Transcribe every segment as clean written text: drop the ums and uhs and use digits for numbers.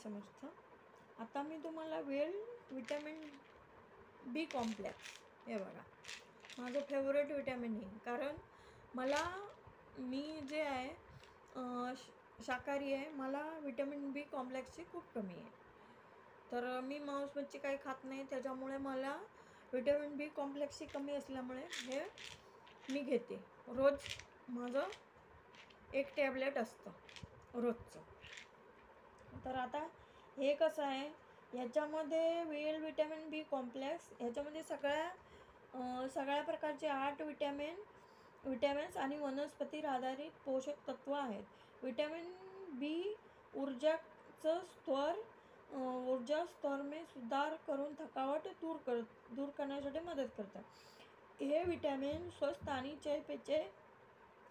समर्थ. आता मी तुम्हाला विटॅमिन बी कॉम्प्लेक्स, हे बघा माझं फेवरेट विटॅमिन आहे, कारण मी जे आहे शाकाहारी आहे, मला विटॅमिन बी कॉम्प्लेक्सची खूप कमी आहे. तर मी मांस मच्छी काही खात नाही, त्याच्यामुळे मला विटॅमिन बी कॉम्प्लेक्सची कमी असल्यामुळे हे मी घेते. रोज माझं 1 टॅबलेट असतं रोजचं. तर आता हे कसं आहे, याच्यामध्ये विटॅमिन बी कॉम्प्लेक्स याच्यामध्ये सगळ्या प्रकारचे 8 विटॅमिन्स आणि वनस्पतीवर आधारित पोषक तत्व आहेत. विटॅमिन बी ऊर्जा स्तर में सुधार करून थकावट दूर करण्यासाठी मदत करतात. हे विटॅमिन स्वस्थ आणि चयापचय,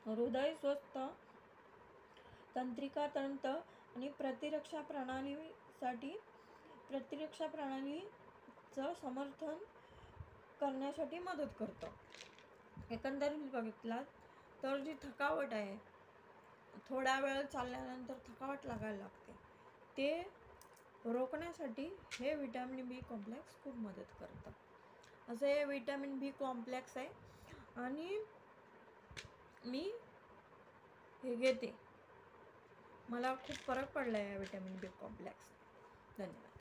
हृदय स्वस्थ, तंत्रिका तंत्र आणि प्रतिरक्षा प्रणालीचं समर्थन करण्यासाठी मदत करतं. एकंदरीत बघितलात तर जी थकावट आहे, थोडा वेळ चालल्यानंतर थकावट लागायला लागते, ते रोखण्यासाठी हे विटॅमिन बी कॉम्प्लेक्स खूप मदत करतं. असं हे विटॅमिन बी कॉम्प्लेक्स आहे आणि मी हे घेते. मला खूप फरक पडला आहे या विटॅमिन बी कॉम्प्लेक्स. धन्यवाद.